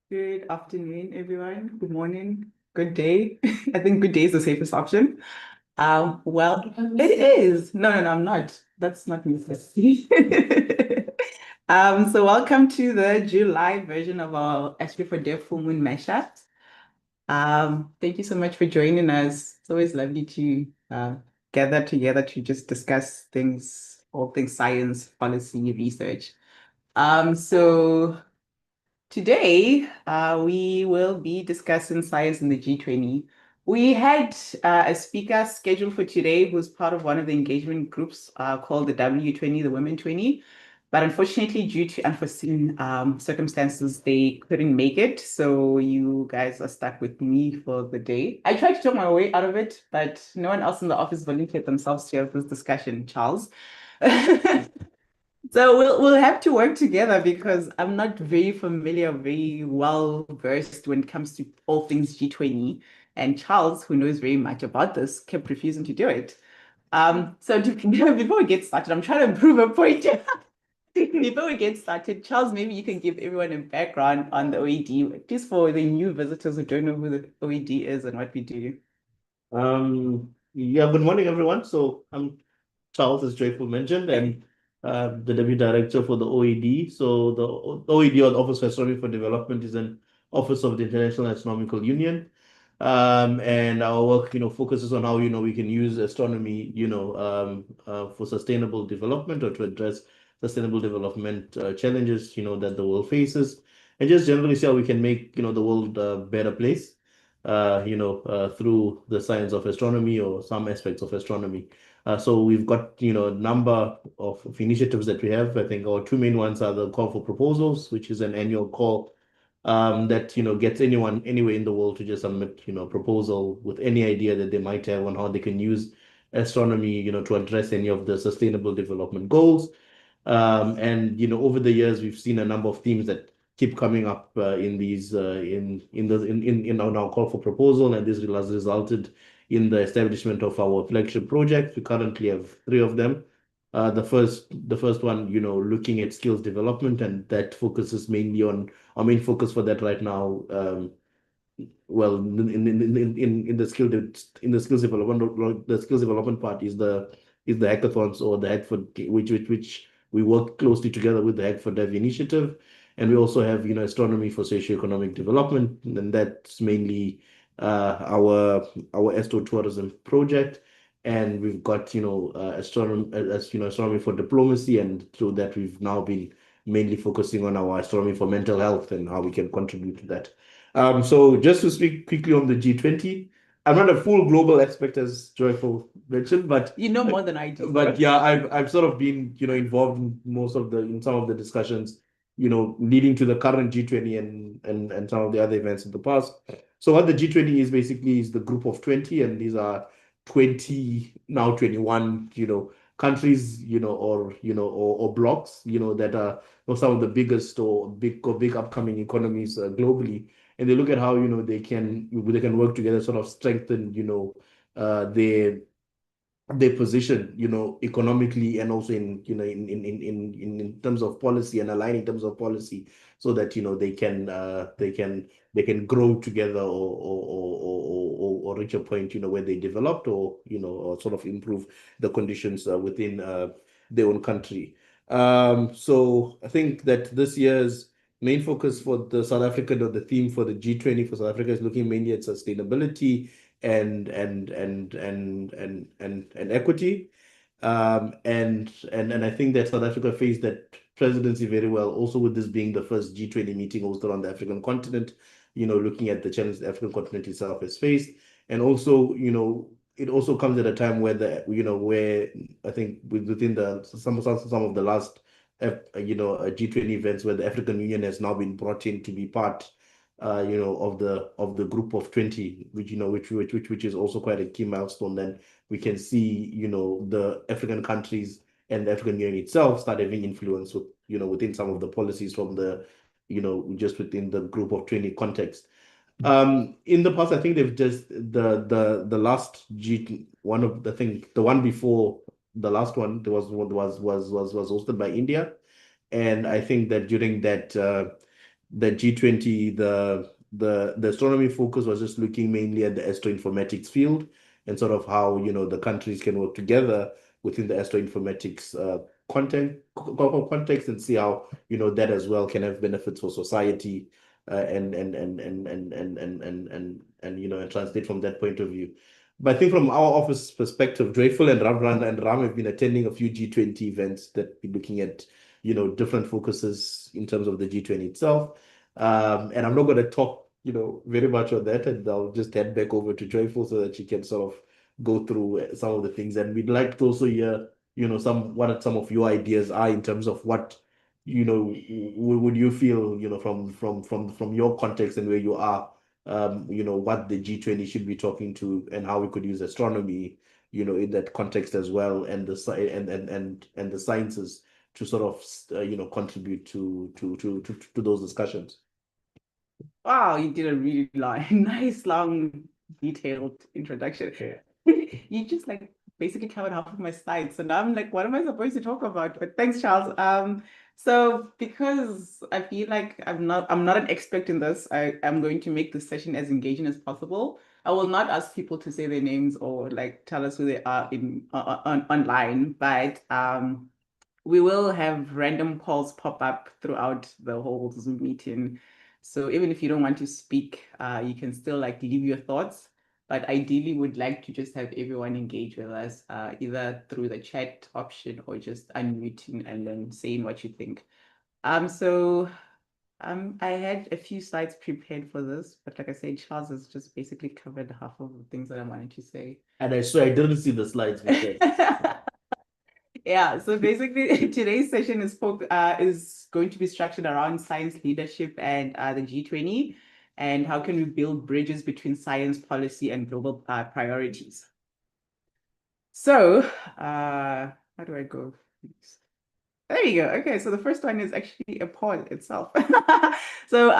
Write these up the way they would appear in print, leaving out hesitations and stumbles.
Good afternoon, everyone. Good morning. Good day. I think good day is the safest option. Well, it is. No, I'm not. That's not me. So welcome to the July version of our Astro4Dev Full Moon Mashups. Thank you so much for joining us. It's always lovely to gather together to just discuss things, all things science, policy, research. So today, we will be discussing science in the G20. We had a speaker scheduled for today who's part of one of the engagement groups called the W20, the Women 20. But unfortunately, due to unforeseen circumstances, they couldn't make it. So you guys are stuck with me for the day. I tried to talk my way out of it, but no one else in the office volunteered themselves to have this discussion, Charles. So we'll have to work together because I'm not very familiar, very well versed when it comes to all things G20. And Charles, who knows very much about this, kept refusing to do it. Before we get started, I'm trying to improve a point. Before we get started, Charles, maybe you can give everyone a background on the OED, just for the new visitors who don't know who the OED is and what we do. Yeah, good morning, everyone. So I'm Charles, as Joyful mentioned, and the Deputy Director for the OED. So the OED, or the Office for Astronomy for Development, is an office of the International Astronomical Union. And our work, focuses on how, we can use astronomy, for sustainable development or to address sustainable development challenges, that the world faces, and just generally see how we can make, the world a better place, through the science of astronomy or some aspects of astronomy. So we've got, a number of initiatives that we have. I think our two main ones are the call for proposals, which is an annual call that gets anyone anywhere in the world to just submit proposal with any idea that they might have on how they can use astronomy to address any of the sustainable development goals. And over the years we've seen a number of themes that keep coming up in these in our call for proposal, and this has resulted in the establishment of our flagship project. We currently have three of them. The first one, looking at skills development, and that focuses mainly on our main focus for that right now. Well, in the skills development, the skills development part is the hackathons, or the hack for which we work closely together with the Hack for Dev initiative, and we also have astronomy for socioeconomic development, and that's mainly our Astro tourism project. And we've got astronomy for diplomacy, and through that we've now been mainly focusing on our astronomy for mental health and how we can contribute to that. So just to speak quickly on the G20, I'm not a full global expert, as Joyful mentioned, but You know more than I do. but yeah, I've sort of been involved in some of the discussions, leading to the current G20 and some of the other events in the past. So what the G20 is basically is the group of 20, and these are 20, now 21, countries, or blocks, that are some of the biggest or big upcoming economies globally, and they look at how they can work together, sort of strengthen their position, economically, and also in terms of policy, and align in terms of policy, so that they can grow together, or reach a point where they developed, or sort of improve the conditions within their own country. So I think that this year's main focus for the South African, or the theme for the G20 for South Africa, is looking mainly at sustainability and equity. And I think that South Africa faced that presidency very well, also with this being the first G20 meeting hosted on the African continent, looking at the challenge the African continent itself has faced. And also, it also comes at a time where where I think within some of the last G20 events, where the African Union has now been brought in to be part of the group of 20, which is also quite a key milestone. Then we can see, the African countries and the African Union itself start having influence within some of the policies from just within the group of 20 context. In the past, I think they've just the last G one of the thing, the one before the last one, there was hosted by India. And I think that during that the G20, the astronomy focus was just looking mainly at the astroinformatics field and sort of how, the countries can work together within the astroinformatics context and see how, that as well can have benefits for society and translate from that point of view. But I think from our office perspective, Dreyful and Ram have been attending a few G20 events that be looking at, different focuses in terms of the G20 itself. And I'm not going to talk, very much on that, and I'll just head back over to Joyful so that she can sort of go through some of the things. And we'd like to also hear, what some of your ideas are in terms of what, would you feel, from your context and where you are, what the G20 should be talking to and how we could use astronomy, in that context as well, and the sciences to sort of, contribute to those discussions. Wow, you did a really nice, long, detailed introduction. You just like basically covered half of my slides. So now I'm like, what am I supposed to talk about? But thanks, Charles. So because I feel like I'm not an expert in this, I am going to make this session as engaging as possible. I will not ask people to say their names or like tell us who they are online, but we will have random polls pop up throughout the whole Zoom meeting. So even if you don't want to speak, you can still like leave your thoughts. But ideally, would like to just have everyone engage with us, either through the chat option or just unmuting and then saying what you think. I had a few slides prepared for this, but like I said, Charles has just basically covered half of the things that I wanted to say. And I swear I didn't see the slides before. Yeah, so basically today's session is going to be structured around science leadership and the G20 and how can we build bridges between science policy and global priorities. So how do I go? There you go. Okay, so the first one is actually a poll itself. So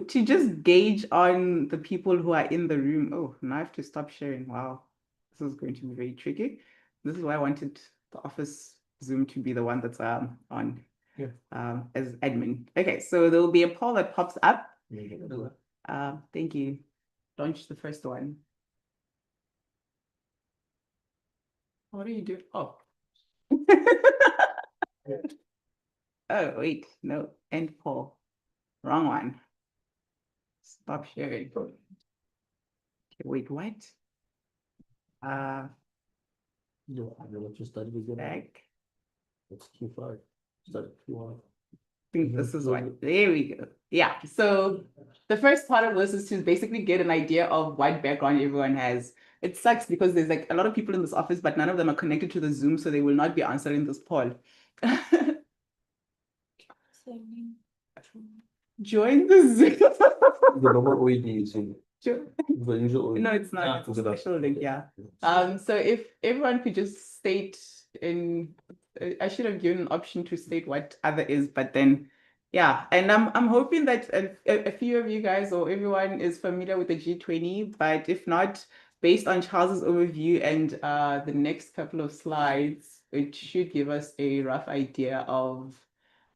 to just gauge on the people who are in the room. Oh, now I have to stop sharing. Wow, this is going to be very tricky. This is why I wanted the office Zoom to be the one that's on as admin. Okay, so there will be a poll that pops up. Thank you. Launch the first one. What do you do? Oh. Oh, wait, no, end poll. Wrong one. Stop sharing. Okay, wait, what? No, I know what you studied again. Back. It's Q5. Study Q1. I think this is one. There we go. Yeah. So the first part of this is to basically get an idea of what background everyone has. It sucks because there's like a lot of people in this office, but none of them are connected to the Zoom, so they will not be answering this poll. Join the Zoom. The normal OED is in. The usual OED. No, it's not. It's a special link, yeah. So if everyone could just state in, I should have given an option to state what other is, but then, yeah. And I'm hoping that a few of you guys or everyone is familiar with the G20, but if not, based on Charles's overview and the next couple of slides, it should give us a rough idea of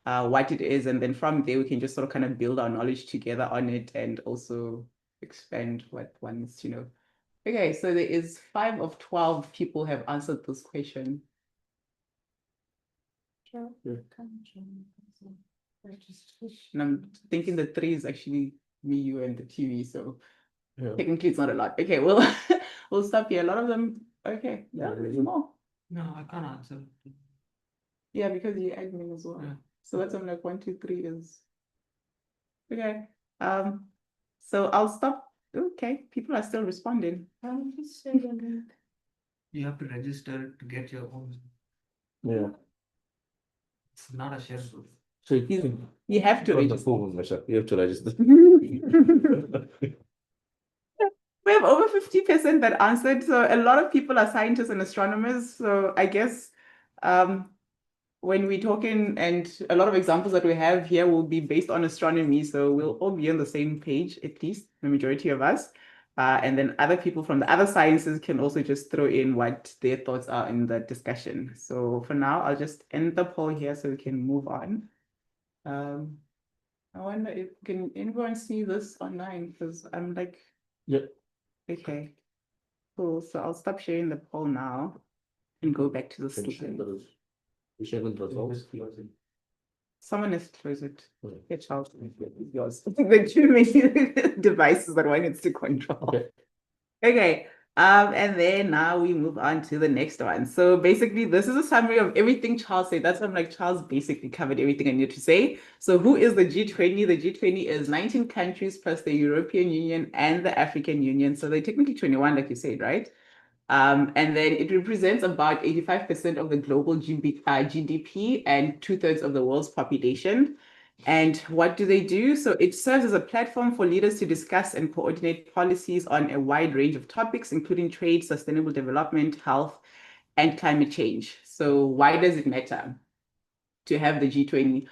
what it is. And then from there, we can just sort of kind of build our knowledge together on it and also expand what one needs to know. Okay, so there is 5 of 12 people have answered this question. And I'm thinking the 3 is actually me, you, and the TV, so technically it's not a lot. Okay, well, we'll stop here. A lot of them, okay, yeah, there's more. No, I can't answer. Yeah, because you admin as well. Yeah. So that's I'm like 1, 2, 3 is okay. So I'll stop. Okay, people are still responding. You have to register to get your own. Yeah. It's not a share group. So You have to register. You have to register. We have over 50% that answered. So a lot of people are scientists and astronomers. So I guess when we're talking, and a lot of examples that we have here will be based on astronomy. So we'll all be on the same page, at least the majority of us. And then other people from the other sciences can also just throw in what their thoughts are in the discussion. So for now, I'll just end the poll here so we can move on. I wonder if can anyone see this online? Because I'm like, Yep. okay, cool. So I'll stop sharing the poll now and go back to the Can share slide. the share the results. Someone has to close it. Okay. Yeah, Charles, yours. There are too many devices that one needs to control. Okay. Okay. And then now we move on to the next one. So basically, this is a summary of everything Charles said. That's why I'm like, Charles basically covered everything I need to say. So who is the G20? The G20 is 19 countries plus the European Union and the African Union. So they're technically 21, like you said, right? And then it represents about 85% of the global GDP and 2/3 of the world's population. And what do they do? So it serves as a platform for leaders to discuss and coordinate policies on a wide range of topics, including trade, sustainable development, health, and climate change. So why does it matter to have the G20?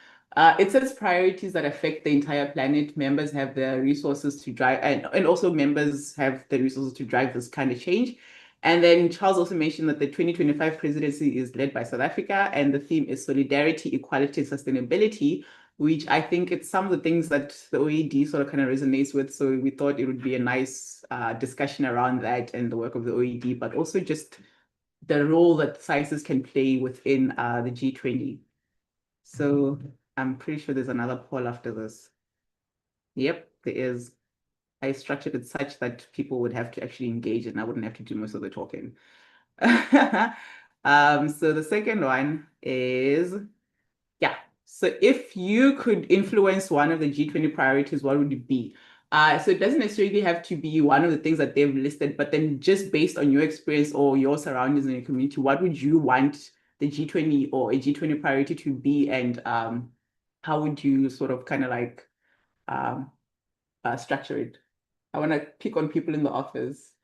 It sets priorities that affect the entire planet. Members have the resources to drive, and also members have the resources to drive this kind of change. And then Charles also mentioned that the 2025 presidency is led by South Africa, and the theme is solidarity, equality, and sustainability, which I think it's some of the things that the OECD sort of kind of resonates with. So we thought it would be a nice discussion around that and the work of the OECD, but also just the role that sciences can play within the G20. So I'm pretty sure there's another poll after this. Yep, there is. I structured it such that people would have to actually engage and I wouldn't have to do most of the talking. So the second one is, yeah. So if you could influence one of the G20 priorities, what would it be? So it doesn't necessarily have to be one of the things that they've listed, but then just based on your experience or your surroundings in your community, what would you want the G20 or a G20 priority to be? And how would you sort of kind of like structure it? I want to pick on people in the office.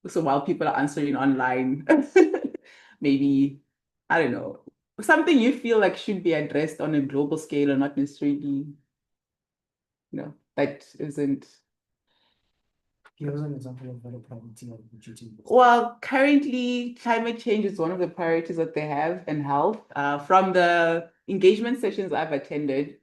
So while people are answering online, maybe, I don't know, something you feel like should be addressed on a global scale or not necessarily, that isn't. Give us an example of what a priority of GT. Well, currently, climate change is one of the priorities that they have in health. From the engagement sessions I've attended,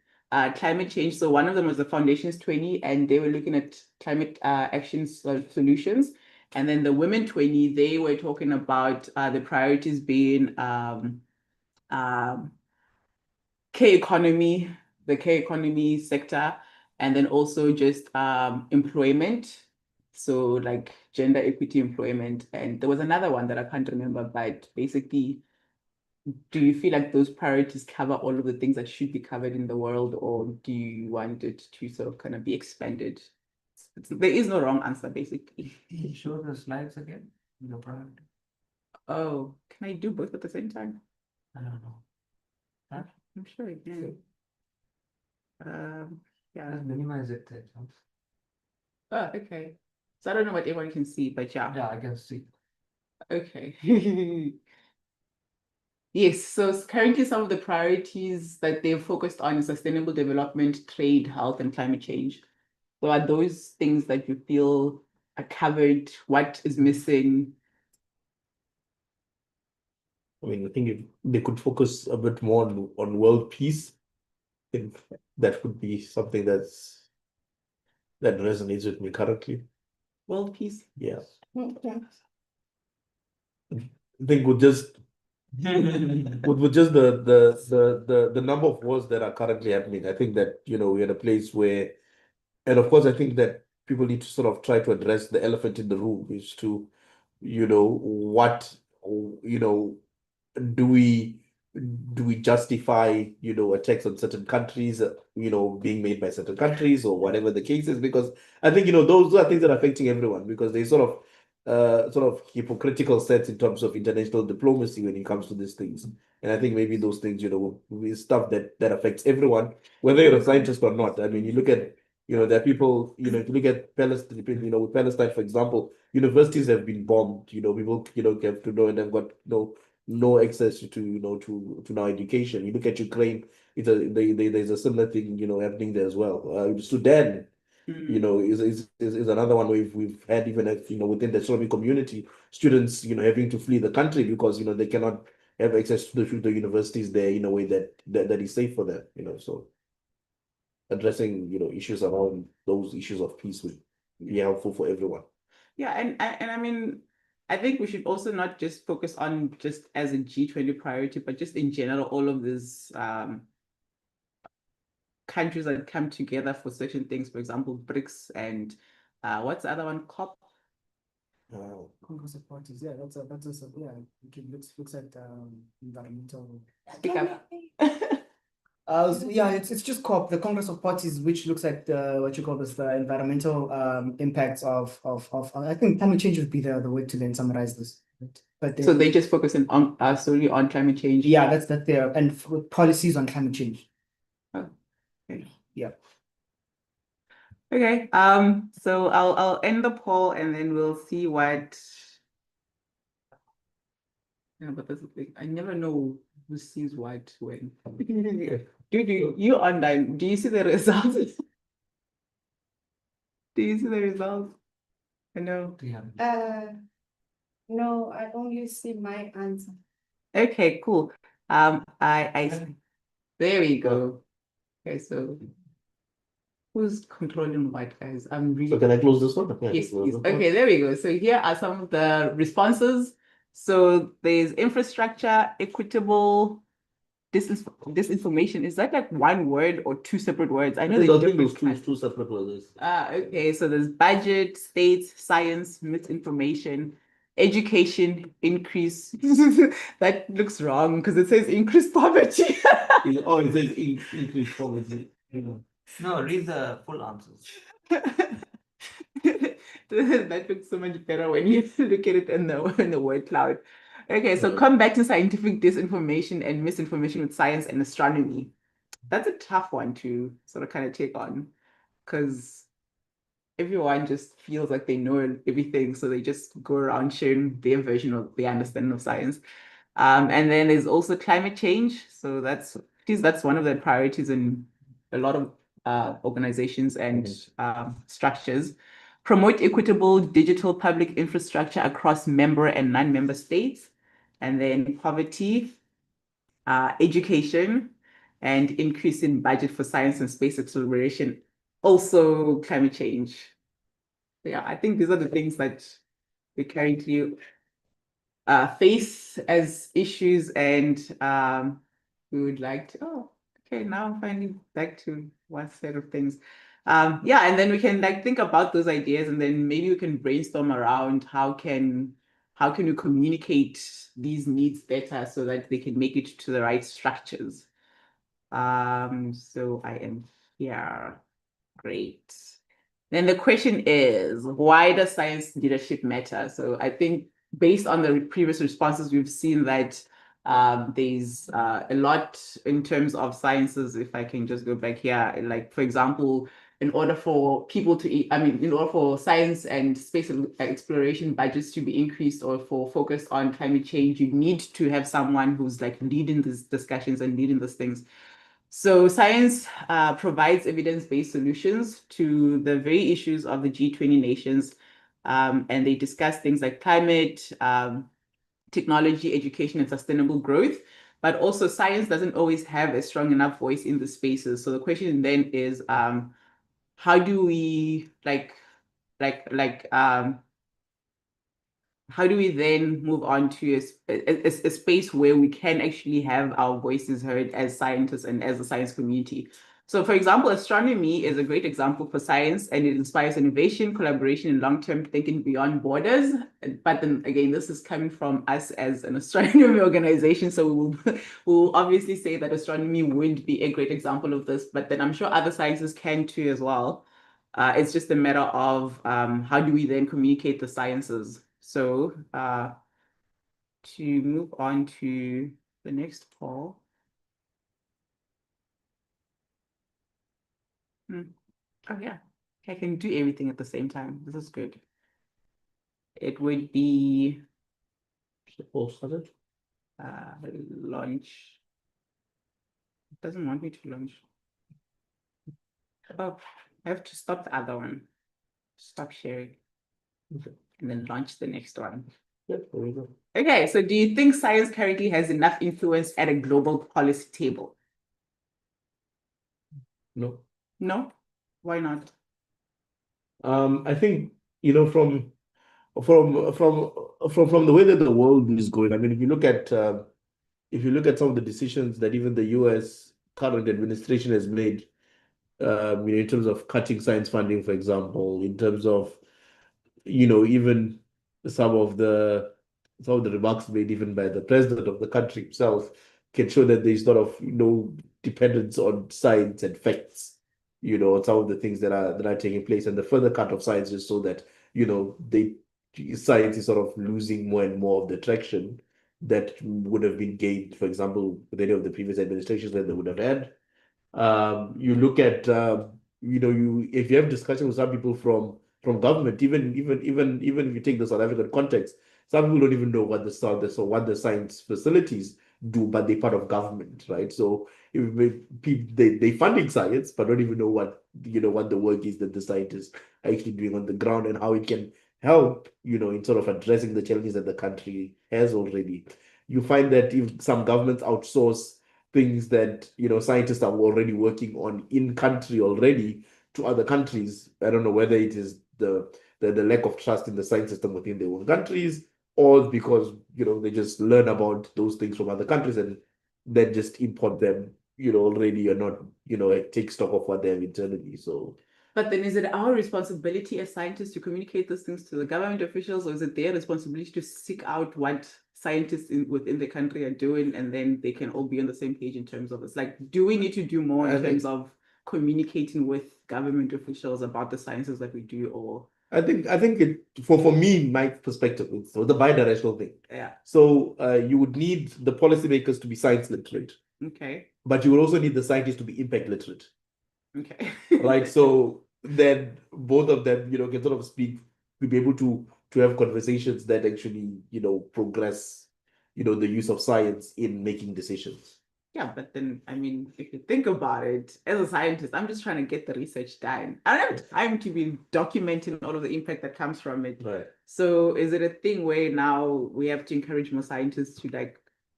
climate change. So one of them was the Foundations 20, and they were looking at climate action solutions. And then the Women 20, they were talking about the priorities being K economy, the K economy sector, and then also just employment. So like gender equity employment. And there was another one that I can't remember, but basically, do you feel like those priorities cover all of the things that should be covered in the world, or do you want it to sort of kind of be expanded? There is no wrong answer, basically. Can you show the slides again? The priority? Oh, can I do both at the same time? I don't know. Huh? I'm sure I can. Yeah. Just minimize it. Oh, okay. So I don't know what everyone can see, but yeah. Yeah, I can see. Okay. Yes, so currently some of the priorities that they've focused on is sustainable development, trade, health, and climate change. So are those things that you feel are covered? What is missing? I mean, I think if they could focus a bit more on world peace, I think that would be something that resonates with me currently. World peace? Yeah. Okay. I think with just the number of wars that are currently happening, I think that we're at a place where, and of course, I think that people need to sort of try to address the elephant in the room, is to, what, do we justify attacks on certain countries being made by certain countries or whatever the case is, because I think those are things that are affecting everyone, because they sort of hypocritical sets in terms of international diplomacy when it comes to these things. And I think maybe those things is stuff that affects everyone, whether you're a scientist or not. I mean, you look at there are people, if you look at Palestine, with Palestine, for example, universities have been bombed, people have to know, and they've got no access to to now education. You look at Ukraine, there's a similar thing happening there as well. Sudan, is another one where we've had, even within the astronomy community, students having to flee the country because they cannot have access to the universities there in a way that is safe for them. So addressing, issues around those issues of peace would be helpful for everyone. Yeah, and I mean, I think we should also not just focus on just as a G20 priority, but just in general, all of these countries that come together for certain things, for example, BRICS and what's the other one, COP? Congress of Parties, yeah, that's also, yeah, it looks at environmental. Speak up. Yeah, it's just COP, the Congress of Parties, which looks at what you call this, the environmental impacts of I think climate change would be the way to then summarize this. But So they just focusing on solely on climate change. yeah, that's there, and policies on climate change. Oh, okay. Yeah. Okay. So I'll end the poll and then we'll see what. Yeah, but that's the thing. I never know who sees what when. Dude, you online, do you see the results? Do you see the results? I know. No, I only see my answer. Okay, cool. There we go. Okay, so who's controlling what, guys? I'm really. So can I close this one? Yes, please. Okay, there we go. So here are some of the responses. So there's infrastructure, equitable, disinformation. Is that like one word or two separate words? I know I they're think different those kinds. two separate words. Okay. So there's budget, states, science, misinformation, education, increase. That looks wrong because it says increase poverty. Oh, it says increased poverty. No, read the full answers. That looks so much better when you look at it in the word cloud. Okay, so Right. combating scientific disinformation and misinformation with science and astronomy. That's a tough one to sort of kind of take on because everyone just feels like they know everything, so they just go around sharing their version of their understanding of science. And then there's also climate change. So that's one of the priorities in a lot of organizations and structures. Promote equitable digital public infrastructure across member and non-member states. And then poverty, education, and increase in budget for science and space exploration. Also climate change. Yeah, I think these are the things that we currently face as issues, and we would like to, okay, now I'm finally back to one set of things. Yeah, and then we can like think about those ideas, and then maybe we can brainstorm around how can we communicate these needs better so that they can make it to the right structures. So I am here. Great. Then the question is, why does science leadership matter? So I think based on the previous responses, we've seen that there's a lot in terms of sciences. If I can just go back here, like for example, in order for science and space exploration budgets to be increased or for focus on climate change, you need to have someone who's like leading these discussions and leading these things. So science provides evidence-based solutions to the very issues of the G20 nations, and they discuss things like climate, technology, education, and sustainable growth. But also science doesn't always have a strong enough voice in the spaces. So the question then is, how do we how do we then move on to a space where we can actually have our voices heard as scientists and as a science community? So for example, astronomy is a great example for science, and it inspires innovation, collaboration, and long-term thinking beyond borders. But then again, this is coming from us as an astronomy organization. So we'll obviously say that astronomy would be a great example of this, but then I'm sure other sciences can too as well. It's just a matter of how do we then communicate the sciences? So to move on to the next poll. Oh yeah, I can do everything at the same time. This is good. It would be launch. It doesn't want me to launch. Oh, I have to stop the other one. Stop sharing. Okay. And then launch the next one. Yep, there we go. Okay, so do you think science currently has enough influence at a global policy table? No. No? Why not? I think, from the way that the world is going, I mean, if you look at some of the decisions that even the US current administration has made, in terms of cutting science funding, for example, in terms of, even some of the remarks made even by the president of the country himself can show that there's sort of dependence on science and facts, on some of the things that are taking place, and the further cut of science is so that science is sort of losing more and more of the traction that would have been gained, for example, with any of the previous administrations that they would have had. You look at if you have discussion with some people from government, even if you take the South African context, some people don't even know what the science facilities do, but they're part of government, right? So they funding science, but don't even know what the work is that the scientists are actually doing on the ground and how it can help, in sort of addressing the challenges that the country has already. You find that if some governments outsource things that scientists are already working on in country already to other countries. I don't know whether it is the lack of trust in the science system within their own countries, or because they just learn about those things from other countries and then just import them already, or not take stock of what they have internally. So But then is it our responsibility as scientists to communicate those things to the government officials, or is it their responsibility to seek out what scientists within the country are doing, and then they can all be on the same page in terms of this? Like, do we need to do more in terms of communicating with government officials about the sciences that we do, or? I think it for me, my perspective, it's the bi-directional thing. Yeah. So you would need the policymakers to be science literate. Okay. But you will also need the scientists to be impact literate. Okay. Right. So then both of them, can sort of speak, to be able to have conversations that actually, progress, the use of science in making decisions. Yeah, but then, I mean, if you think about it, as a scientist, I'm just trying to get the research done. I don't have time to be documenting all of the impact that comes from it. Right. So is it a thing where now we have to encourage more scientists to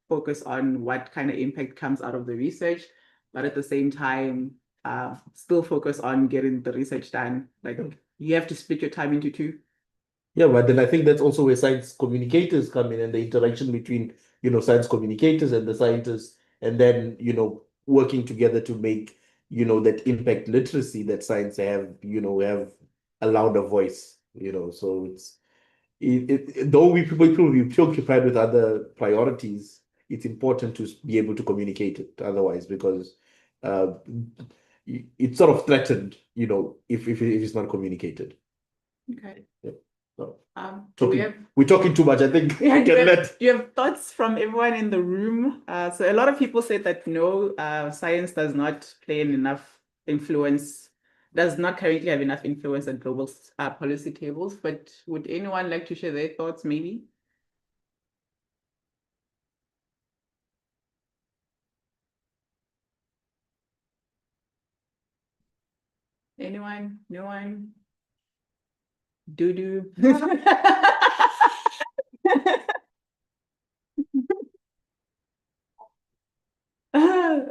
focus on what kind of impact comes out of the research, but at the same time, still focus on getting the research done? Like, you have to split your time into two. Yeah, but then I think that's also where science communicators come in, and the interaction between, science communicators and the scientists, and then, working together to make, that impact literacy that science have a louder voice, so though people will be preoccupied with other priorities, it's important to be able to communicate it otherwise, because it's sort of threatened, if it's not communicated. Okay. Yeah. So, we're talking too much, I think. Yeah, do you have thoughts from everyone in the room? So a lot of people say that no, science does not play enough influence, does not currently have enough influence at global policy tables. But would anyone like to share their thoughts, maybe? Anyone? No one? Doo-doo?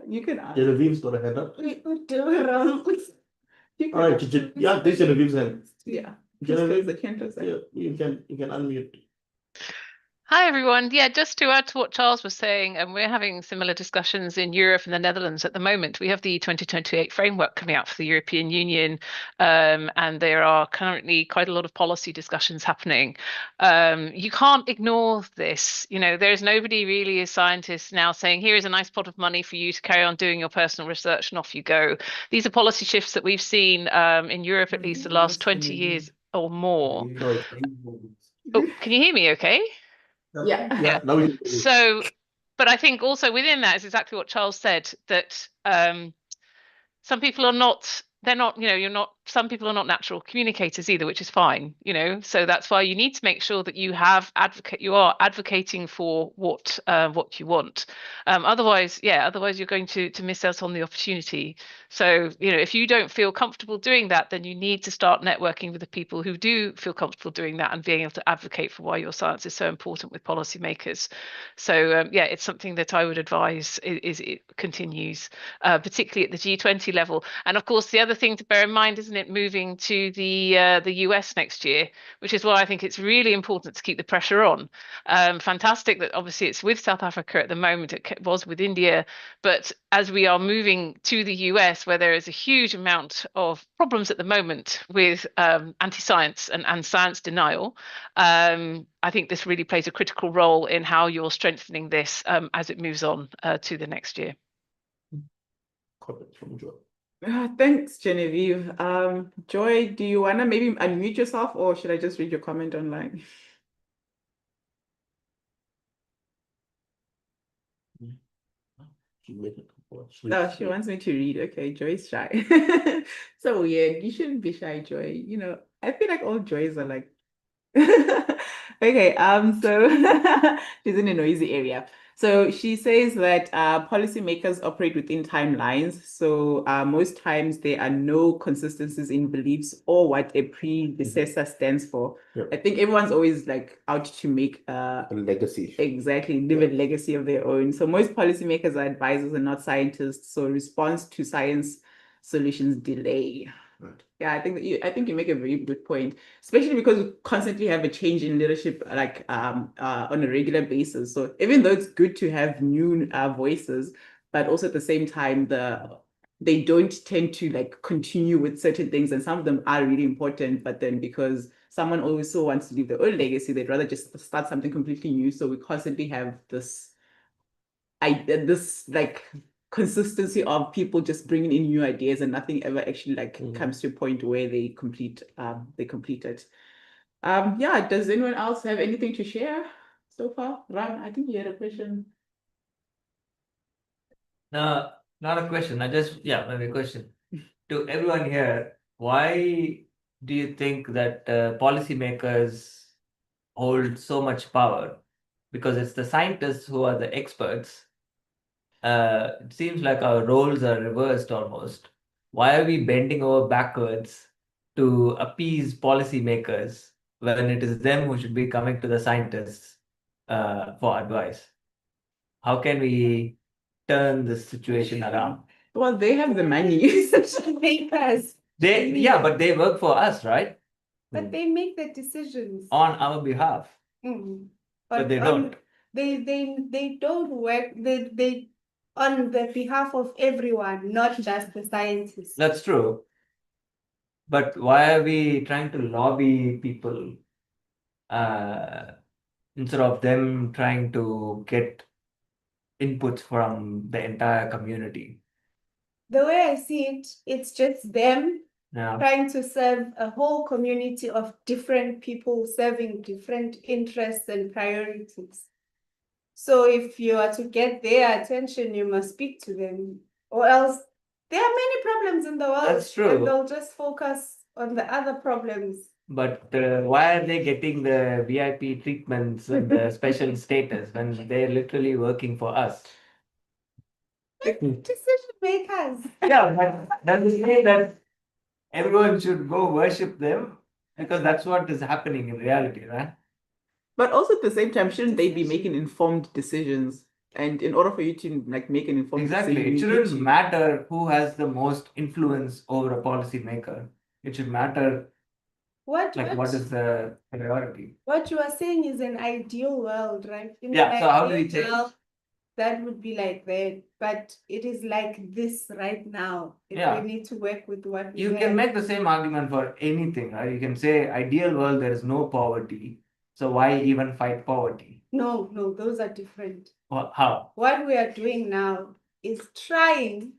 You can ask. Genevieve's got a hand up. You All can right, ask. yeah, this Genevieve's hand. Yeah. Just close the cameras. Yeah, you can unmute. Hi, everyone. Yeah, just to add to what Charles was saying, and we're having similar discussions in Europe and the Netherlands at the moment. We have the 2028 framework coming out for the European Union, and there are currently quite a lot of policy discussions happening. You can't ignore this. There's nobody really, as scientists, now saying, here is a nice pot of money for you to carry on doing your personal research, and off you go. These are policy shifts that we've seen in Europe at least the last 20 years or more. Oh, can you hear me okay? Yeah. Yeah. Now we can. So, but I think also within that is exactly what Charles said, that some people are not, they're not, you're not some people are not natural communicators either, which is fine, you know. So that's why you need to make sure that you are advocating for what you want. Otherwise you're going to miss out on the opportunity. So, you know, if you don't feel comfortable doing that, then you need to start networking with the people who do feel comfortable doing that and being able to advocate for why your science is so important with policymakers. So yeah, it's something that I would advise is it continues, particularly at the G20 level. And of course, the other thing to bear in mind, isn't it, moving to the US next year, which is why I think it's really important to keep the pressure on. Fantastic that obviously it's with South Africa at the moment. It was with India, but as we are moving to the US, where there is a huge amount of problems at the moment with anti-science and science denial, I think this really plays a critical role in how you're strengthening this as it moves on to the next year. Comment from Joy. Thanks, Genevieve. Joy, do you want to maybe unmute yourself, or should I just read your comment online? No, she wants me to read. Okay, Joy's shy. So weird. You shouldn't be shy, Joy. You know, I feel like all Joys are like okay, so she's in a noisy area. So she says that policymakers operate within timelines. So most times there are no consistencies in beliefs or what a predecessor stands for. Yep. I think everyone's always like out to make A legacy. exactly live a legacy of their own. So most policymakers are advisors and not scientists. So response to science solutions delay. Right. Yeah, I think you make a very good point, especially because we constantly have a change in leadership, like on a regular basis. So even though it's good to have new voices, but also at the same time, they don't tend to like continue with certain things, and some of them are really important. But then because someone also wants to leave their own legacy, they'd rather just start something completely new. So we constantly have this like consistency of people just bringing in new ideas and nothing ever actually like comes to a point where they complete it. Yeah, does anyone else have anything to share so far? Ram, I think you had a question. No, not a question. Maybe a question to everyone here. Why do you think that policymakers hold so much power? Because it's the scientists who are the experts. It seems like our roles are reversed almost. Why are we bending over backwards to appease policymakers when it is them who should be coming to the scientists for advice? How can we turn this situation around? Well, they have the money. Makers. But they work for us, right? But they make the decisions. On our behalf. Mm. But they don't. They don't work. They on the behalf of everyone, not just the scientists. That's true. But why are we trying to lobby people instead of them trying to get inputs from the entire community? The way I see it, it's just them Yeah. trying to serve a whole community of different people serving different interests and priorities. So if you are to get their attention, you must speak to them, or else there are many problems in the world. That's true. And they'll just focus on the other problems. But why are they getting the VIP treatments and the special status when they're literally working for us? Decision makers. Yeah, but does it mean that everyone should go worship them? Because that's what is happening in reality, right? But also at the same time, shouldn't they be making informed decisions? And in order for you to like make an informed Exactly. decision, It you need shouldn't to- matter who has the most influence over a policy maker. It should matter What is the priority. What you are saying is an ideal world, right? In Yeah, an so how do we ideal change? world, that would be like that, but it is like this right now. Yeah. We need to work with what we You have. can make the same argument for anything, right? You can say ideal world, there is no poverty. So why even fight poverty? No, those are different. How? What we are doing now is trying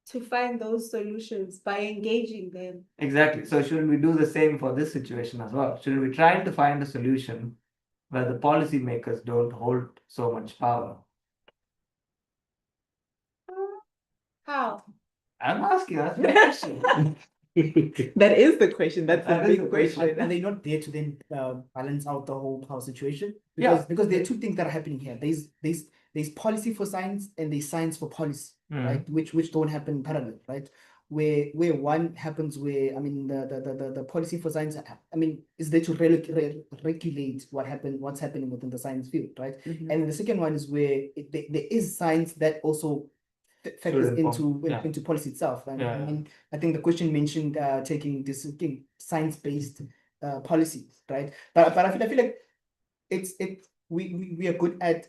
to find those solutions by engaging them. Exactly. So should we do the same for this situation as well? Should we try to find a solution where the policymakers don't hold so much power? How? I'm asking, that's the question. That is the question. That's That a is big the question. question. Are they not there to then balance out the whole power situation? Yeah. Because there are two things that are happening here. There's policy for science and there's science for policy, right? Which don't happen in parallel, right? Where one happens where, I mean, the policy for science, I mean, is there to regulate what's happening within the science field, right? And the second one is where there is science that also factors into policy itself. And I mean, I think the question mentioned taking science-based policies, right? But I feel like we are good at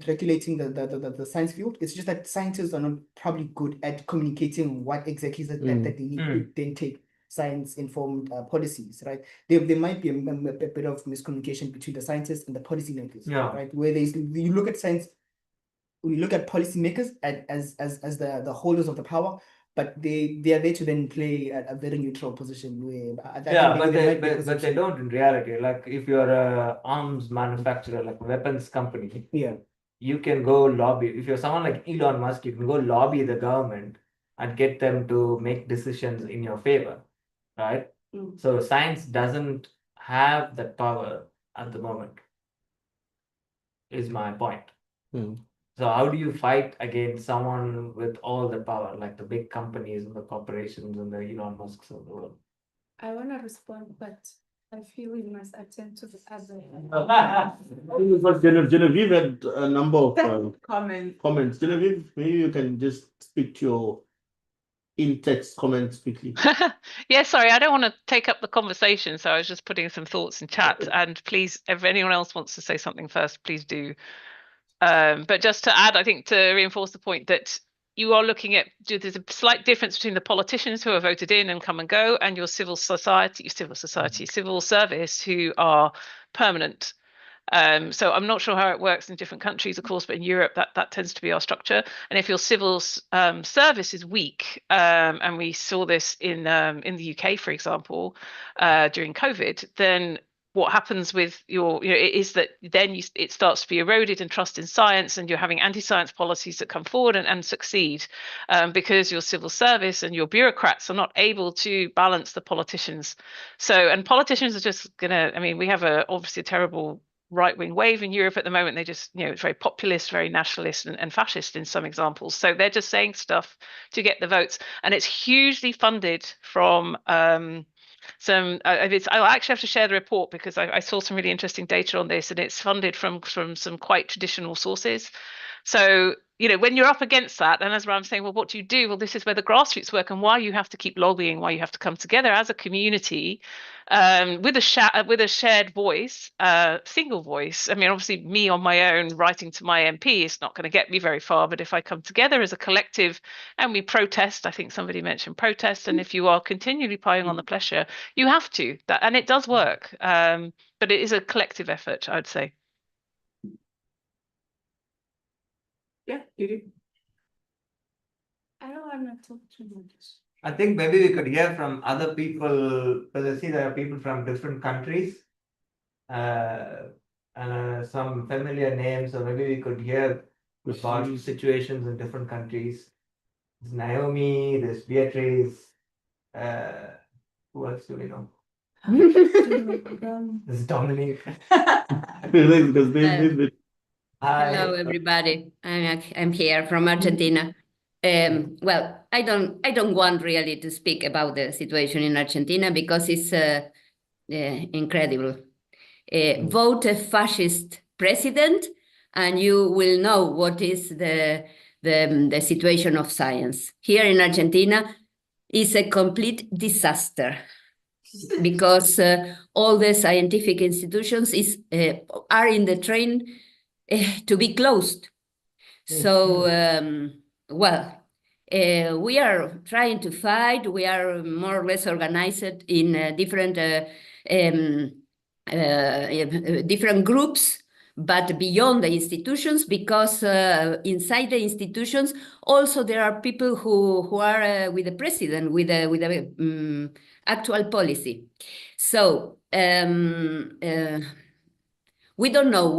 regulating the science field. It's just that scientists are not probably good at communicating what exactly is that they need to then take science-informed policies, right? There might be a bit of miscommunication between the scientists and the policymakers, right? Where you look at science, we look at policymakers as the holders of the power, but they are there to then play a very neutral position where I think but they don't in reality. Like if you're a arms manufacturer, like a weapons company, you can go lobby. If you're someone like Elon Musk, you can go lobby the government and get them to make decisions in your favor, right? So science doesn't have that power at the moment, is my point. So how do you fight against someone with all the power, like the big companies and the corporations and the Elon Musks of the world? I want to respond, but I feel we must attend to the other. But Genevieve had a number of comments. Genevieve, maybe you can just speak to your in-text comments quickly. Yeah, sorry, I don't want to take up the conversation, so I was just putting some thoughts in chat. And please, if anyone else wants to say something first, please do. But just to add, I think to reinforce the point that you are looking at, there's a slight difference between the politicians who are voted in and come and go, and your civil service who are permanent. So I'm not sure how it works in different countries, of course, but in Europe that tends to be our structure. And if your civil service is weak, and we saw this in the UK, for example, during COVID, then what happens with your, is that then it starts to be eroded in trust in science, and you're having anti-science policies that come forward and succeed, because your civil service and your bureaucrats are not able to balance the politicians. So, and politicians are just gonna, I mean, we have obviously a terrible right-wing wave in Europe at the moment. They just, it's very populist, very nationalist and fascist in some examples. So they're just saying stuff to get the votes, and it's hugely funded from I'll actually have to share the report because I saw some really interesting data on this, and it's funded from some quite traditional sources. So, when you're up against that, and as I'm saying, well, what do you do? Well, this is where the grassroots work, and why you have to keep lobbying, why you have to come together as a community, with a shared voice, single voice. I mean, obviously, me on my own writing to my MP is not going to get me very far. But if I come together as a collective and we protest, I think somebody mentioned protest, and if you are continually piling on the pressure, you have to. And it does work. But it is a collective effort, I'd say. Yeah, you do. I don't want to talk too much. I think maybe we could hear from other people, because I see there are people from different countries, and some familiar names, so maybe we could hear about situations in different countries. There's Naomi, there's Beatrice, who else do we know? There's Dominic. Hello, everybody. I'm here from Argentina. Well, I don't want really to speak about the situation in Argentina because it's incredible. Vote a fascist president, and you will know what is the situation of science here in Argentina. Is a complete disaster because all the scientific institutions are in the train to be closed. So, well, we are trying to fight. We are more or less organized in different groups, but beyond the institutions, because inside the institutions also there are people who are with the president, with the actual policy. So we don't know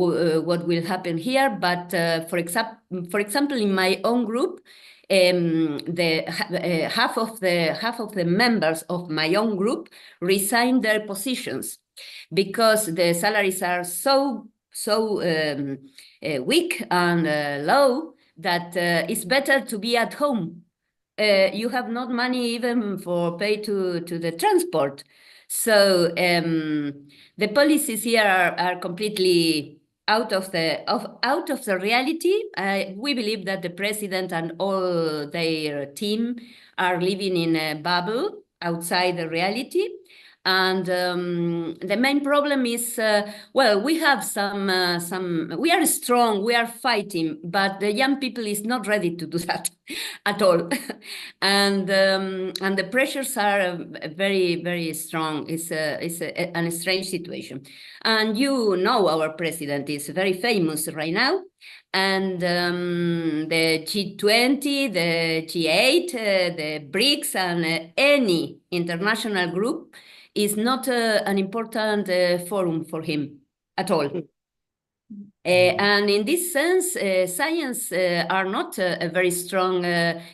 what will happen here, but for example, in my own group, half of the members of my own group resigned their positions because the salaries are so weak and low that it's better to be at home. You have not money even for pay to the transport. So the policies here are completely out of the reality. We believe that the president and all their team are living in a bubble outside the reality. And the main problem is, well, we have we are strong, we are fighting, but the young people is not ready to do that at all. And the pressures are very, very strong. It's a strange situation. And you know our president is very famous right now. And the G20, the G8, the BRICS, and any international group is not an important forum for him at all. And in this sense, science are not a very strong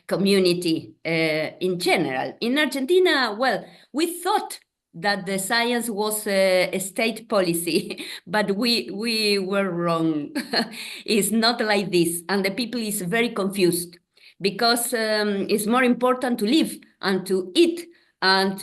community in general. In Argentina, well, we thought that the science was a state policy, but we were wrong. It's not like this, and the people is very confused because it's more important to live and to eat and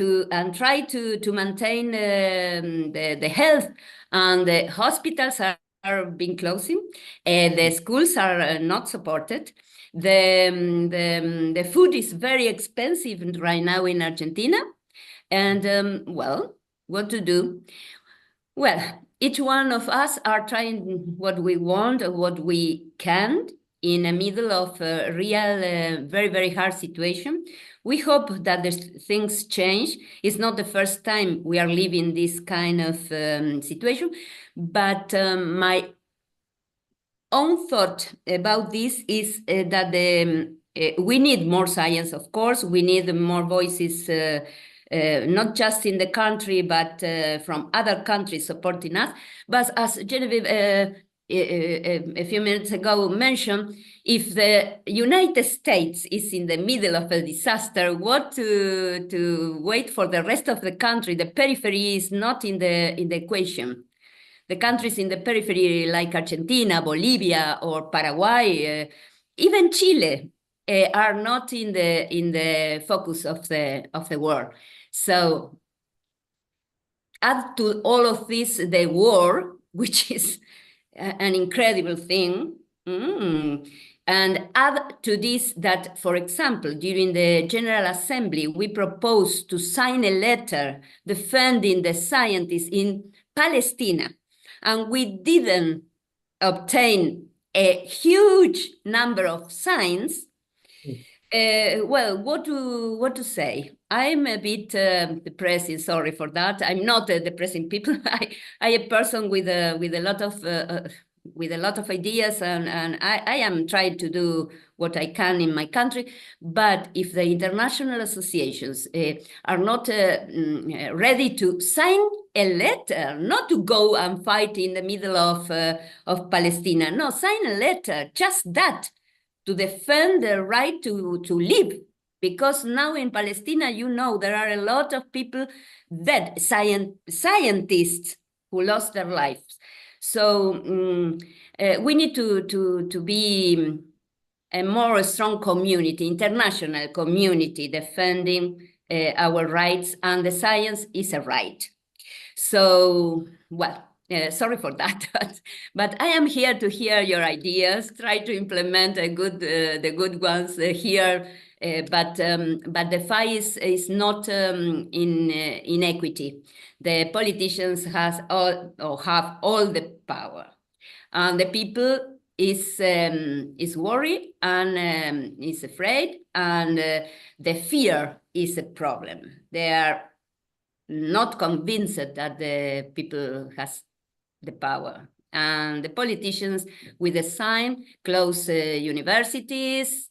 try to maintain the health, and the hospitals are being closing, the schools are not supported. The food is very expensive right now in Argentina, and well, what to do? Well, each one of us are trying what we want or what we can in the middle of a real, very, very hard situation. We hope that the things change. It's not the first time we are living this kind of situation, but my own thought about this is that we need more science, of course. We need more voices, not just in the country, but from other countries supporting us. But as Genevieve a few minutes ago mentioned, if the United States is in the middle of a disaster, what to wait for the rest of the country? The periphery is not in the equation. The countries in the periphery, like Argentina, Bolivia, or Paraguay, even Chile, are not in the focus of the world. So add to all of this the war, which is an incredible thing. And add to this that, for example, during the General Assembly, we proposed to sign a letter defending the scientists in Palestine, and we didn't obtain a huge number of signs. Well, what to say? I'm a bit depressing. Sorry for that. I'm not depressing people. I a person with a lot of ideas, and I am trying to do what I can in my country. But if the international associations are not ready to sign a letter, not to go and fight in the middle of Palestine, no, sign a letter, just that, to defend the right to live. Because now in Palestine, you know, there are a lot of people, dead scientists who lost their lives. So we need to be a more strong community, international community, defending our rights, and the science is a right. So, well, sorry for that, but I am here to hear your ideas, try to implement the good ones here. But the fight is not in equity. The politicians have all the power, and the people is worried and is afraid, and the fear is a problem. They are not convinced that the people has the power, and the politicians with the sign close universities.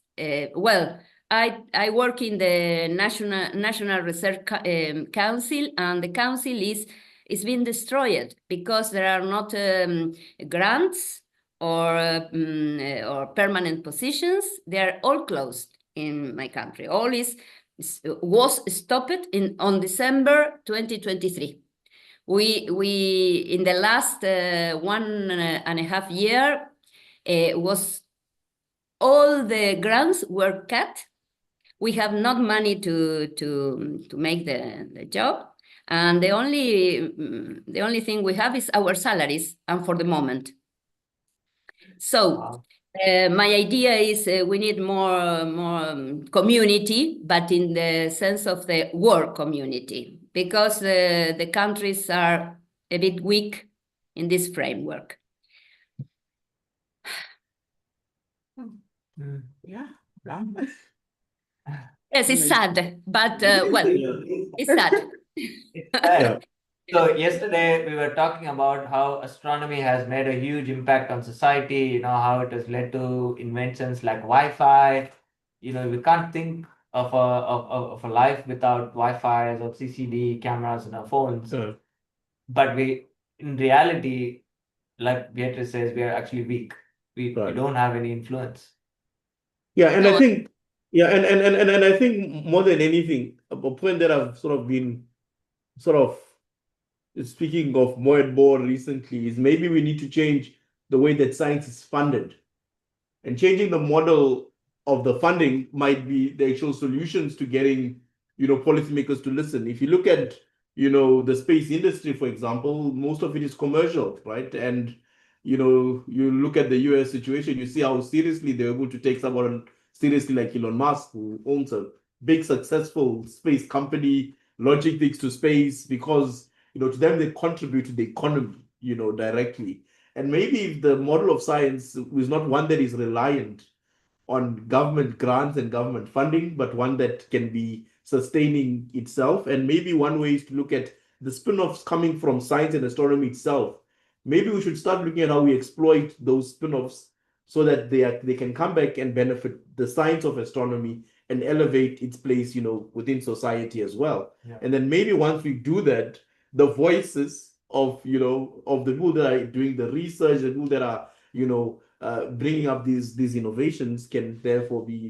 Well, I work in the National Research Council, and the council is being destroyed because there are not grants or permanent positions. They are all closed. in my country. All was stopped on December 2023. We in the last 1.5 years was all the grants were cut. We have not money to make the job, and the only thing we have is our salaries, and for the moment. So my idea is we need more community, but in the sense of the work community, because the countries are a bit weak in this framework. Yeah. Yes, it's sad, but well, it's sad. Yeah. So yesterday we were talking about how astronomy has made a huge impact on society, you know, how it has led to inventions like Wi-Fi. You know, we can't think of a life without Wi-Fi or CCD cameras in our phones. But in reality, like Beatrice says, we are actually weak. We don't have any influence. Yeah, and I think, and I think more than anything, a point that I've sort of been sort of speaking of more and more recently is maybe we need to change the way that science is funded. And changing the model of the funding might be the actual solutions to getting, policymakers to listen. If you look at, the space industry, for example, most of it is commercial, right? And, you look at the US situation, you see how seriously they're able to take someone seriously like Elon Musk, who owns a big successful space company, launching things to space, because, to them, they contribute to the economy, directly. And maybe if the model of science is not one that is reliant on government grants and government funding, but one that can be sustaining itself. And maybe one way is to look at the spin-offs coming from science and astronomy itself. Maybe we should start looking at how we exploit those spin-offs so that they can come back and benefit the science of astronomy and elevate its place, within society as well. Yeah. And then maybe once we do that, the voices of of the people that are doing the research, the people that are bringing up these innovations can therefore be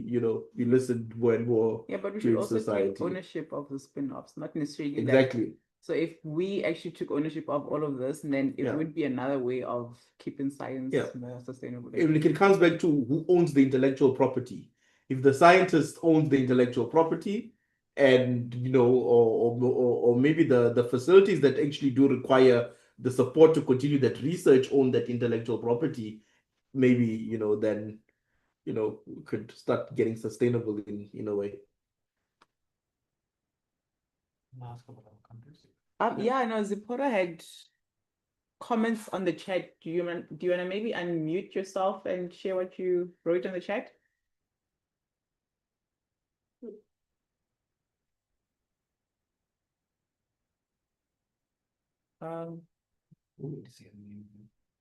be listened more and more. Yeah, but we should also take ownership of the spin-offs, not necessarily exactly. So if we actually took ownership of all of this, then it would be another way of keeping science more sustainable. It comes back to who owns the intellectual property. If the scientist owns the intellectual property, and or maybe the facilities that actually do require the support to continue that research own that intellectual property, maybe then we could start getting sustainable in a way. Yeah, I know Zipporah had comments on the chat. Do you want to maybe unmute yourself and share what you wrote on the chat?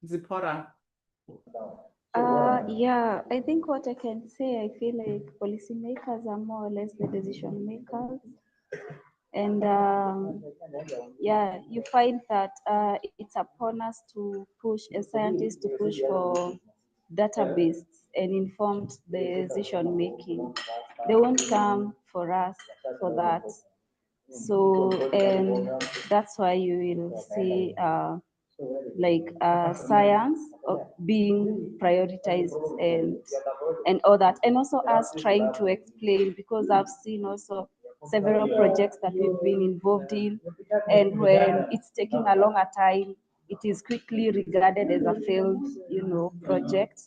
Zipporah. Yeah, I think what I can say, I feel like policymakers are more or less the decision makers. And yeah, you find that it's upon us to push, as scientists, to push for database and informed decision making. They won't come for us for that. So, and that's why you will see science being prioritized and all that, and also us trying to explain, because I've seen also several projects that we've been involved in, and when it's taking a longer time, it is quickly regarded as a failed, project.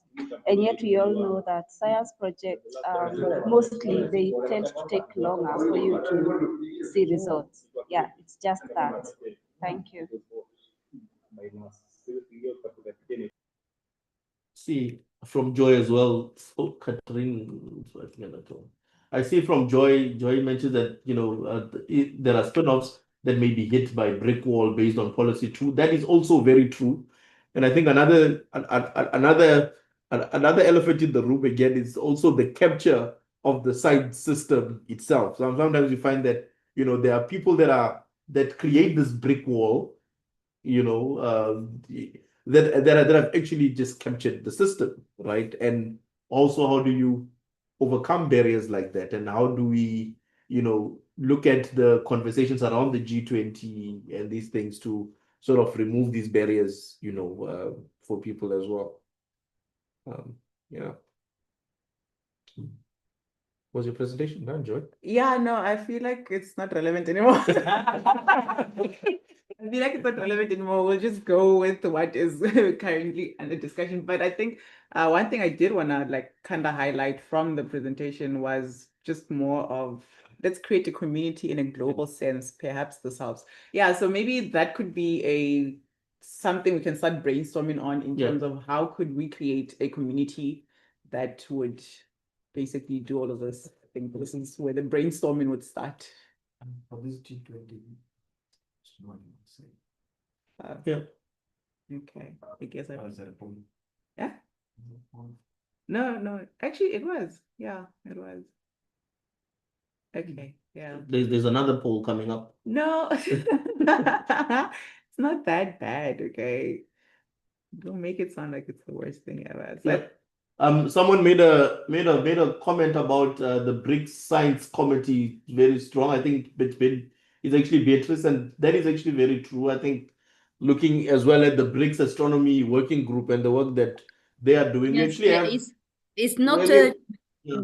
And yet we all know that science projects, mostly they tend to take longer for you to see results. Yeah, it's just that. Thank you. See from Joy as well. Oh, Catherine, I see from Joy. Joy mentioned that there are spin-offs that may be hit by brick wall based on policy. True, that is also very true. And I think another elephant in the room again is also the capture of the science system itself. So sometimes you find that there are people that create this brick wall, that have actually just captured the system, right? And also, how do you overcome barriers like that, and how do we, look at the conversations around the G20 and these things to sort of remove these barriers, for people as well. Yeah. Was your presentation done, Joy? Yeah, no, I feel like it's not relevant anymore. I feel like it's not relevant anymore. We'll just go with what is currently under discussion. But I think one thing I did want to kind of highlight from the presentation was just more of, let's create a community in a global sense. Perhaps this helps. Yeah, so maybe that could be something we can start brainstorming on in terms of how could we create a community that would basically do all of this. I think this is where the brainstorming would start. For this G20, Yeah. Okay, I guess I was that a poll? Yeah. No, actually it was. Yeah, it was. Okay, yeah. There's another poll coming up. No, it's not that bad. Okay, don't make it sound like it's the worst thing ever. But someone made a comment about the BRICS Science Committee, very strong. I think it's actually Beatrice, and that is actually very true. I think looking as well at the BRICS Astronomy Working Group and the work that they are doing, Yes, we actually it's not really,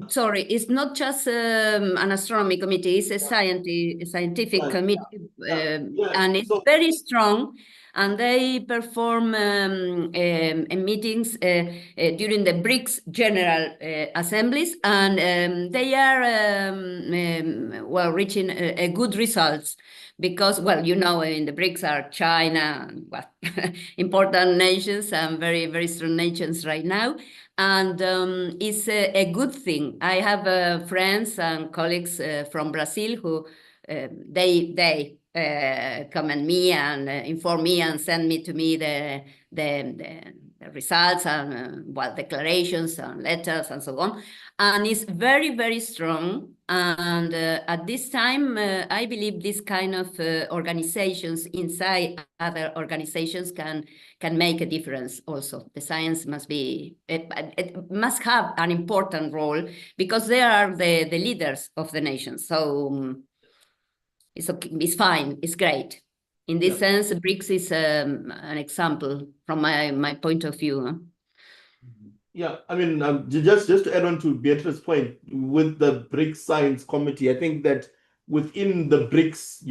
sorry, it's not just an astronomy committee, it's a scientific committee, and it's very strong, and they perform meetings during the BRICS General Assemblies, and they are well, reaching good results, because, well, in the BRICS are China, well, important nations and very, very strong nations right now. And it's a good thing. I have friends and colleagues from Brazil who they comment me and inform me and send me the results and declarations and letters and so on. And it's very, very strong. And at this time, I believe this kind of organizations inside other organizations can make a difference also. The science must be, it must have an important role, because they are the leaders of the nation. So it's okay, it's fine, it's great. In this sense, BRICS is an example from my point of view. Huh? Yeah, I mean, just to add on to Beatrice's point, with the BRICS Science Committee, I think that within the BRICS,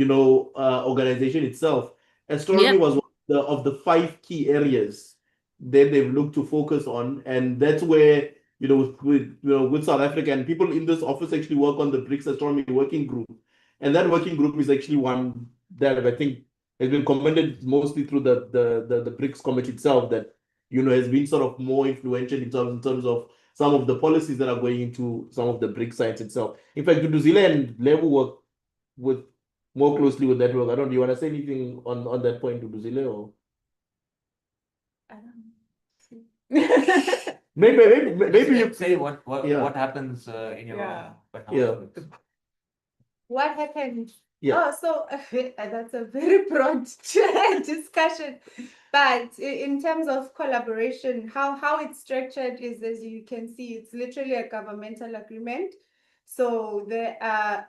organization itself, astronomy was one of the 5 key areas that they've looked to focus on, and that's where, with South Africa, and people in this office actually work on the BRICS Astronomy Working Group, and that working group is actually one that I think has been commended mostly through the BRICS committee itself, that has been sort of more influential in terms of some of the policies that are going into some of the BRICS sites itself. In fact, New Zealand level work with more closely with that work. Do you want to say anything on that point, New Zealand, or? I don't maybe you say what happens in your What happened? Yeah. Oh, so that's a very broad discussion. But in terms of collaboration, how it's structured is, as you can see, it's literally a governmental agreement. So the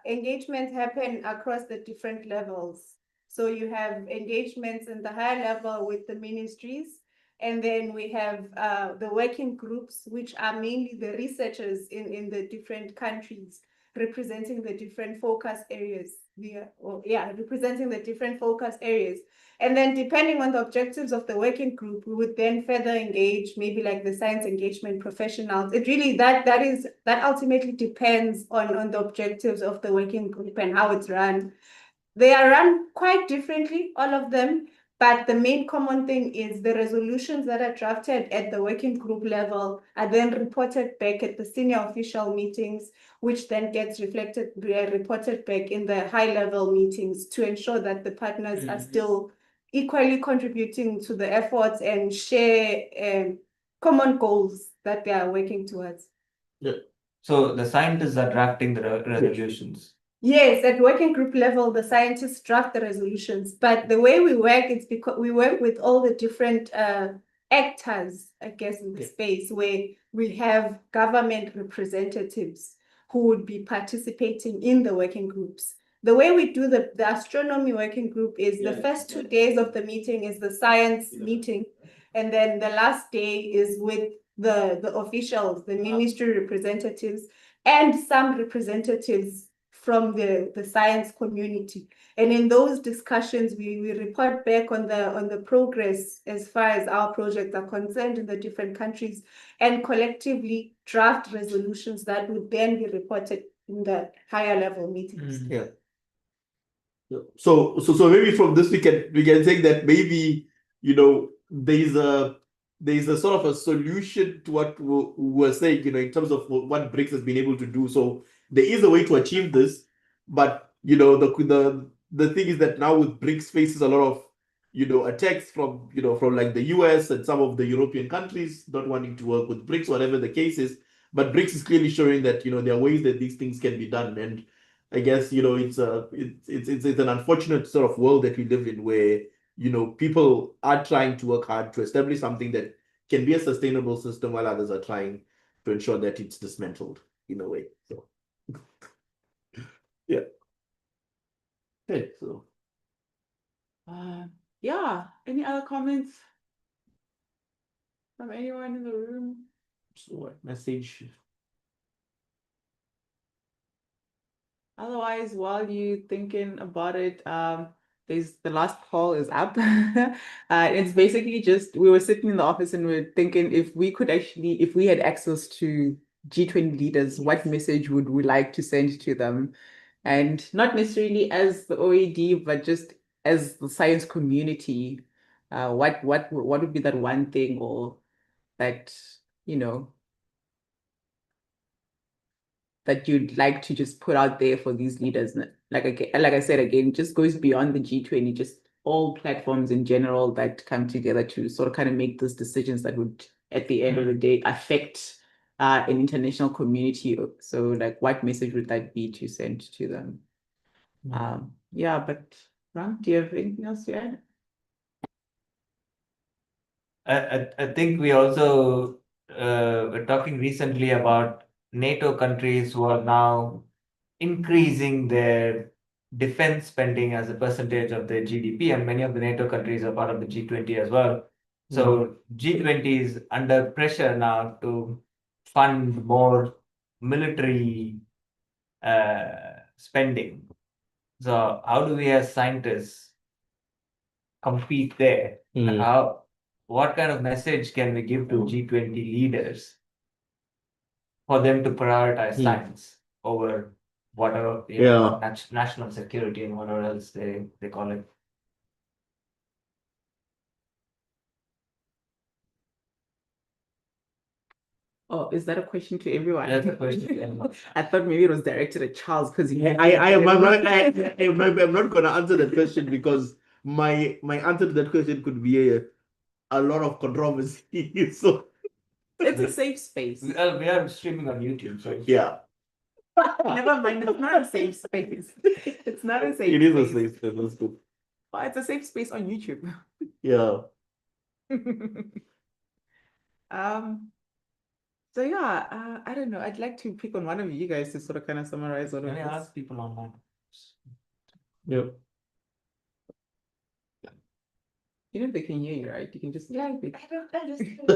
engagements happen across the different levels. So you have engagements in the higher level with the ministries, and then we have the working groups, which are mainly the researchers in the different countries, representing the different focus areas. Representing the different focus areas. And then depending on the objectives of the working group, we would then further engage, maybe like the science engagement professionals. It really, that ultimately depends on the objectives of the working group and how it's run. They are run quite differently, all of them, but the main common thing is the resolutions that are drafted at the working group level are then reported back at the senior official meetings, which then gets reported back in the high level meetings to ensure that the partners are still equally contributing to the efforts and share common goals that they are working towards. Yeah. So the scientists are drafting the resolutions. Yes, at working group level, the scientists draft the resolutions, but the way we work is because we work with all the different actors, I guess, in the space where we have government representatives who would be participating in the working groups. The way we do the astronomy working group is the first 2 days of the meeting is the science meeting, and then the last day is with the officials, the ministry representatives, and some representatives from the science community. And in those discussions, we report back on the progress as far as our projects are concerned in the different countries, and collectively draft resolutions that would then be reported in the higher level meetings. Yeah. So maybe from this we can say that maybe there's a sort of a solution to what we were saying, in terms of what BRICS has been able to do. So there is a way to achieve this, but the thing is that now with BRICS faces a lot of attacks from like the US and some of the European countries not wanting to work with BRICS, whatever the case is. But BRICS is clearly showing that there are ways that these things can be done, and I guess it's an unfortunate sort of world that we live in, where people are trying to work hard to establish something that can be a sustainable system, while others are trying to ensure that it's dismantled in a way. So yeah. Okay, so Yeah, any other comments from anyone in the room? what message? Otherwise, while you're thinking about it, there's the last poll is up. It's basically just we were sitting in the office and we are thinking if we had access to G20 leaders, what message would we like to send to them? And not necessarily as the OAD, but just as the science community, what would be that one thing or that, that you'd like to just put out there for these leaders? Like I said again, just goes beyond the G20, just all platforms in general that come together to sort of kind of make those decisions that would, at the end of the day, affect an international community. So like what message would that be to send to them? Yeah, but Ram, do you have anything else to add? I think we also were talking recently about NATO countries who are now increasing their defense spending as a percentage of their GDP, and many of the NATO countries are part of the G20 as well. So G20 is under pressure now to fund more military spending. So how do we as scientists compete there? What kind of message can we give to G20 leaders for them to prioritize science over whatever national security and whatever else they call it? Oh, is that a question to everyone? That's a question to everyone. I thought maybe it was directed at Charles because I'm not going to answer that question, because my answer to that question could be a lot of controversy. So it's a safe space. We are streaming on YouTube, so yeah. Never mind, it's not a safe space. It's not a safe space. It is a safe space. That's good. Well, it's a safe space on YouTube. Yeah. So yeah, I don't know. I'd like to pick on one of you guys to sort of kind of summarize what can of I this. ask people online? Yep. You know they can hear you, right? You can just I don't understand.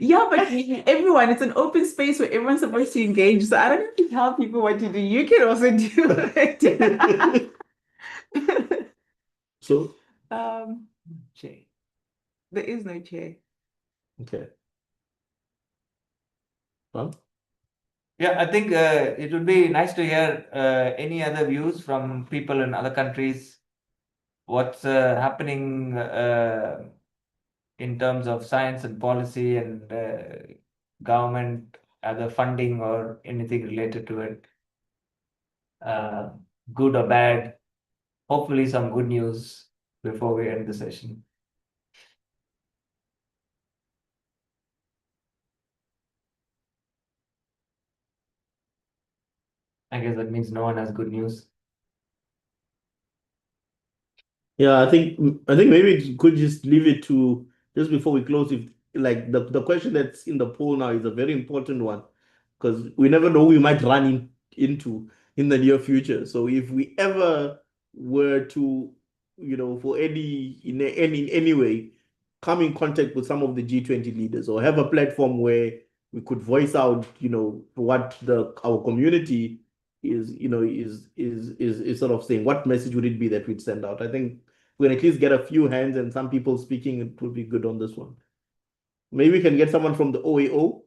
Yeah, but everyone, it's an open space where everyone's supposed to engage. So I don't have to tell people what to do. You can also do it. So Chair. There is no chair. okay. Well, Yeah, I think it would be nice to hear any other views from people in other countries. What's happening in terms of science and policy and government, other funding or anything related to it, good or bad. Hopefully some good news before we end the session. I guess that means no one has good news. Yeah, I think maybe we could just leave it to just before we close. If like the question that's in the poll now is a very important one because we never know who we might run into in the near future. So if we ever were to, for any way, come in contact with some of the G20 leaders or have a platform where we could voice out, what our community is sort of saying, what message would it be that we'd send out? I think we can at least get a few hands and some people speaking, it would be good on this one. Maybe we can get someone from the OAO.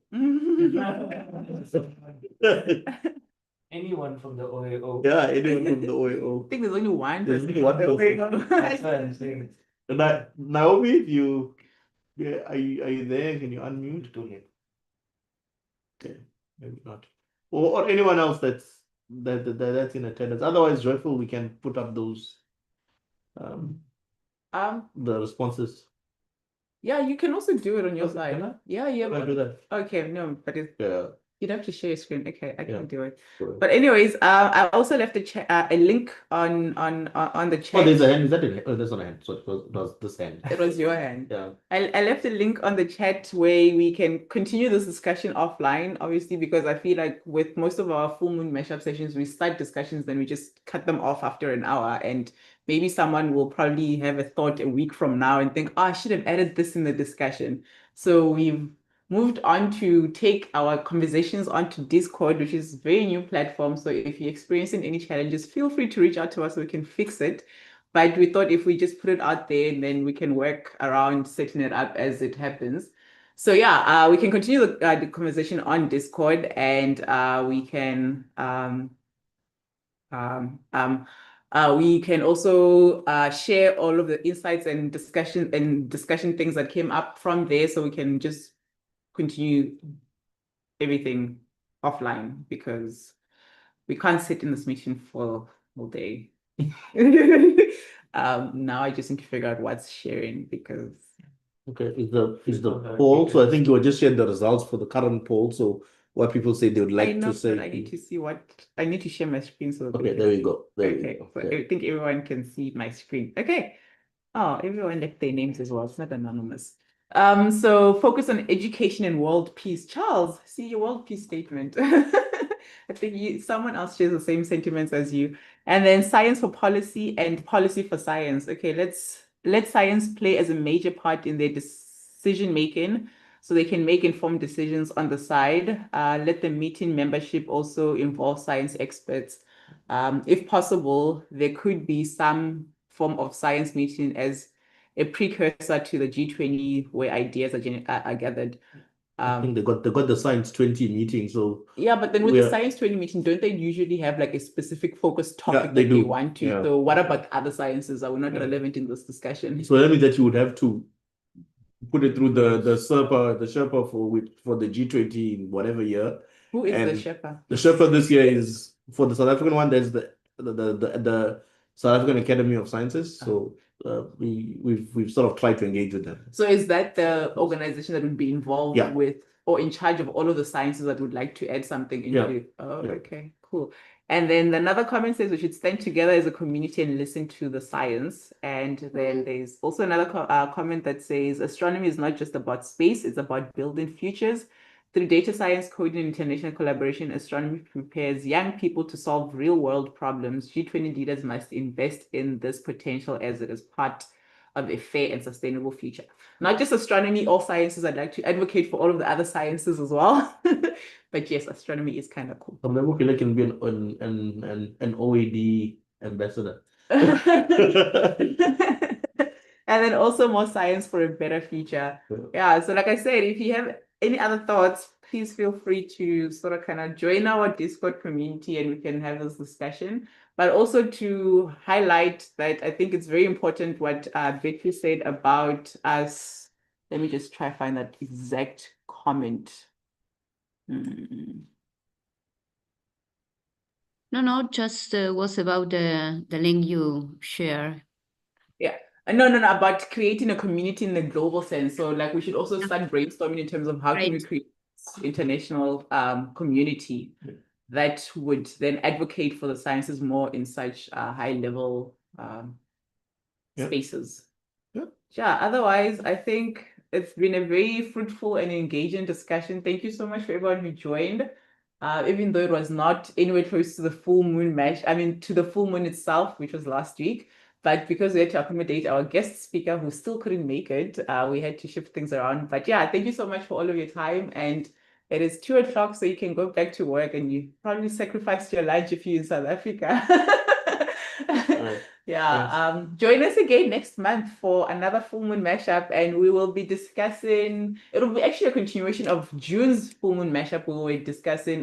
Anyone from the OAO. Yeah, anyone from the OAO. I think there's only one There's person only one from the person. That's what OAO. I'm saying. Naomi, are you there? Can you unmute? Okay, maybe not. Or anyone else that's in attendance. Otherwise, Joyful, we can put up those the responses. Yeah, you can also do it on your Okay, side. can I? Yeah, yeah. Can I do that? Okay, no, but Yeah. you'd have to share your screen. Okay, I Yeah. can do it. Sure. But anyways, I also left a link on the Oh, chat. there's a hand. Is that a hand? Oh, that's not a hand. So it was this hand. It was your hand. Yeah. I left a link on the chat where we can continue this discussion offline, obviously, because I feel like with most of our full moon mashup sessions, we start discussions, then we just cut them off after an hour. And maybe someone will probably have a thought a week from now and think, oh, I should have added this in the discussion. So we've moved on to take our conversations onto Discord, which is a very new platform. So if you're experiencing any challenges, feel free to reach out to us so we can fix it. But we thought if we just put it out there, then we can work around setting it up as it happens. So yeah, we can continue the conversation on Discord, and we can also share all of the insights and discussion things that came up from there, so we can just continue everything offline because we can't sit in this meeting for all day. Now I just need to figure out what's sharing because Okay, is the poll? So I think you were just sharing the results for the current poll. So what people say they would I like know, to say. but I need to see I need to share my screen so that Okay, there we go. There we okay, go. so Okay. I think everyone can see my screen. Okay. Oh, everyone left their names as well. It's not anonymous. So focus on education and world peace. Charles, see your world peace statement. I think someone else shares the same sentiments as you. And then science for policy and policy for science. Okay, let science play as a major part in their decision making so they can make informed decisions on the side. Let the meeting membership also involve science experts. If possible, there could be some form of science meeting as a precursor to the G20 where ideas are gathered. I think they got the Science 20 meeting. So yeah, but then with the Science 20 meeting, don't they usually have like a specific focus topic they that do. they want to? Yeah. So what about other sciences? Are we not relevant in this discussion? So that means that you would have to put it through the Sherpa for the G20 in whatever year. Who is And the Sherpa? The Sherpa this year is for the South African one. There's the South African Academy of Sciences. So we've sort of tried to engage with them. So is that the organization that would be involved Yeah. with or in charge of all of the sciences that would like to add something into? Yeah. Oh, Yeah. okay, cool. And then another comment says we should stand together as a community and listen to the science. And then there's also another comment that says astronomy is not just about space, it's about building futures. Through data science, coding, and international collaboration, astronomy prepares young people to solve real-world problems. G20 leaders must invest in this potential as it is part of a fair and sustainable future. Not just astronomy, all sciences. I'd like to advocate for all of the other sciences as well. But yes, astronomy is kind of cool. Mukila can be an OED ambassador. And then also more science for a better future. Yeah, so like I said, if you have any other thoughts, please feel free to sort of kind of join our Discord community and we can have this discussion. But also to highlight that I think it's very important what Betty said about us. Let me just try to find that exact comment. No, just was about the link you share. Yeah. No, about creating a community in the global sense. So like we should also start brainstorming in terms of how can we create international community that would then advocate for the sciences more in such a high level spaces. Yeah. Yeah, otherwise, I think it's been a very fruitful and engaging discussion. Thank you so much for everyone who joined. Even though it was not anywhere close to the full moon to the full moon itself, which was last week, but because we had to accommodate our guest speaker who still couldn't make it, we had to shift things around. But yeah, thank you so much for all of your time. And it is 2 o'clock, so you can go back to work, and you probably sacrificed your lunch if you're in South Africa. Right. Yeah, join us again next month for another full moon mashup, and we will be discussing, it'll be actually a continuation of June's full moon mashup. We will be discussing